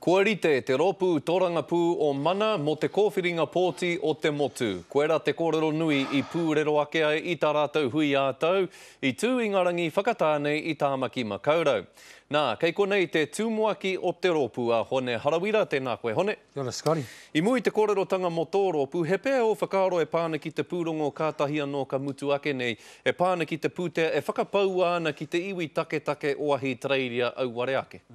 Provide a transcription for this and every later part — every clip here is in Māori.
Kua rite te ropu torangapū o mana mo te kōwhiringa pōti o te motu. Koera te kōrero nui i pūrero ake ai i tā rātou hui ātau, i tū ingarangi whakatānei i tāmaki makaurau. Nā, kei konei te tūmuaki o te ropu a Hone Harawira, tēnā koe Hone. Kia ora, Scotty. I mui te kōrerotanga mo tō ropu, he pēa o whakaaro e pāna ki te pūrongo kātahi anō ka mutu ake nei, e pāna ki te pūtea, e whakapau ana ki te iwi take o ahi treiria au ware ake.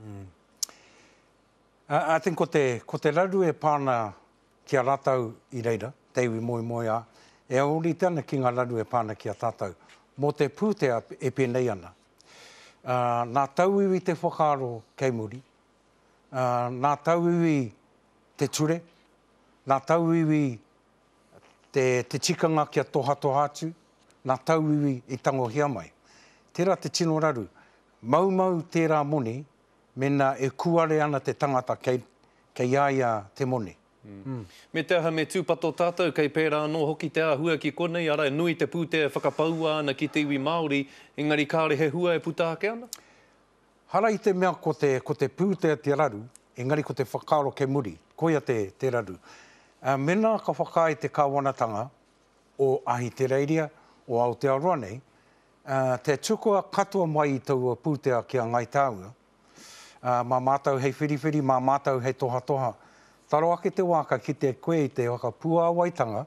I think ko te raru e pāna kia rātau i reira, te iwi moi a, e auri tana ki ngā raru e pāna kia tātou. Mō te pūtea e pēnei ana. Nā tauiwi te whakaaro kei muri, nā tauiwi te ture, nā tauiwi te tikanga kia toha atu, nā tauiwi i tangohia mai. Tērā te tino raru, mau tērā moni, mena e kuare ana te tangata kei aia te moni. Me te aha me tūpato tātou, kei pērā anō hoki te ahua ki konei, ara e nui te pūtea whakapau ana ki te iwi Māori, engari kāre he hua e puta ake ana? Hara i te mea ko te pūtea te raru, engari ko te whakaaro ke muri, koia te raru. Mena ka whakai te kāwanatanga o ahi te reiria, o Aotearoa nei, te tukua katoa mai i taua pūtea kia Ngaitāunga, mā mātau hei whiriwhiri, mā mātau hei toha. Taro ake te waka ki te koe i te waka puāwaitanga,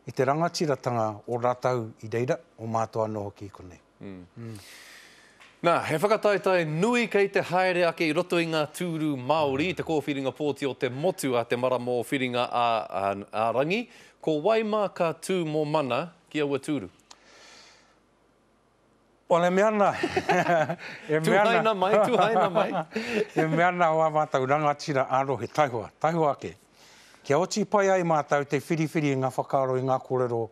i te rangatiratanga o rātau i reira, o mātua anō hoki i konei. Nā, he whakataitai nui kei te haere ake i roto i ngā tūru Māori, te kōwhiringa pōti o te motu a te maramo whiringa a rangi, ko Waima ka tū mō mana ki aua tūru. Ole meana, Tūhaina mai. E meana o a mātau rangatira ārohe, taihua ake. Kia oti pai ai mātau te whiriwhiri i ngā whakaaro i ngā kōrero,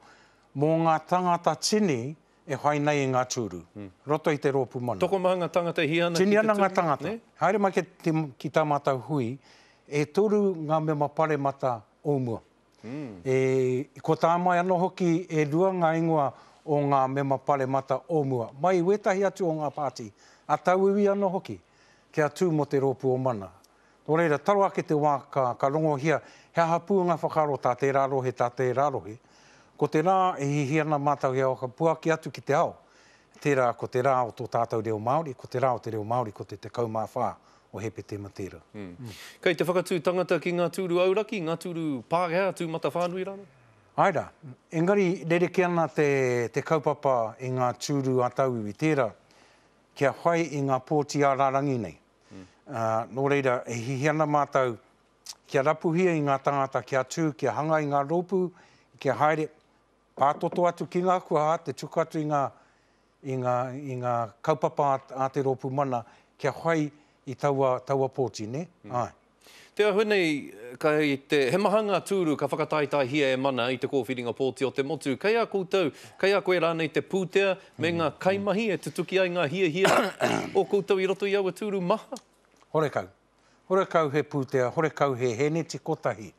mō ngā tangata tini e whai nei i ngā tūru. Roto i te rōpu mana. Toko mahanga tangata hiana ki te tūru? Tini ana ngā tangata. Haere mai ki tā mātau hui, e toru ngā mema pare mata o mua. Ko tā mai anō hoki e rua ngā ingoa o ngā mema pare mata o mua. Mai wetahi atu o ngā pāti, a tauiwi anō hoki, kia tū mo te rōpu o mana. Nō reira, taro ake te wā ka rongo hia, he aha pū ngā whakaro tā te rārohe, ko te rā e hihiana mātau hea waka puaki atu ki te ao. Tērā ko te rā o tō tātou reo Māori, ko te rā o te reo Māori, ko te kaumā whā o hepe te matera. Kei te whakatū tangata ki ngā tūru auraki, ngā tūru Pākehā, tū mata whānui rana? Aira, engari rereke ana te kaupapa i ngā tūru a tauiwi tērā, kia whai i ngā pōti a rārangi nei. Nō reira, e hihiana mātau, kia rapuhia i ngā tangata, kia tū, kia hanga i ngā rōpu, kia haere, pātoto atu ki ngā kua, te tuku atu i ngā kaupapa a te rōpu mana, kia whai i taua pōti, ne? Ai. Te ahunei, he mahanga tūru ka whakataitai hia e mana i te kōwhiringa pōti o te motu. Kei a koutou, kei a koe rānei te pūtea, me ngā kaimahi e tutuki ai ngā hia o koutou i roto i aua tūru maha? Horekau he pūtea, horekau he heneti kotahi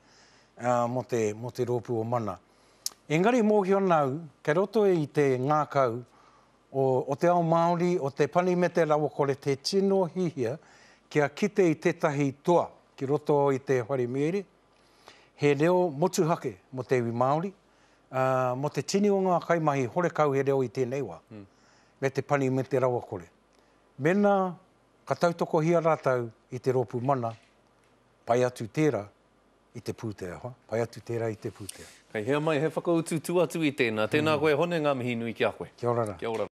mo te rōpu o mana. Engari mōhio nau, kei roto i te ngākau o te ao Māori, o te pani me te rawakore, te tino hihia, kia kite i tētahi toa, ki roto i te whare miere, he reo motuhake mo te iwi Māori, mo te tini o ngā kaimahi, horekau he reo i tēnei wā, me te pani me te rawakore. Mena, ka tautoko hia rātau i te rōpu mana, pai atu tērā i te pūtea, pai atu tērā i te pūtea. Kei hea mai, he whakautu tuatu i tēnā. Tēnā koe Hone, ngā mihi nui ki a koe. Kia ora. Kia ora.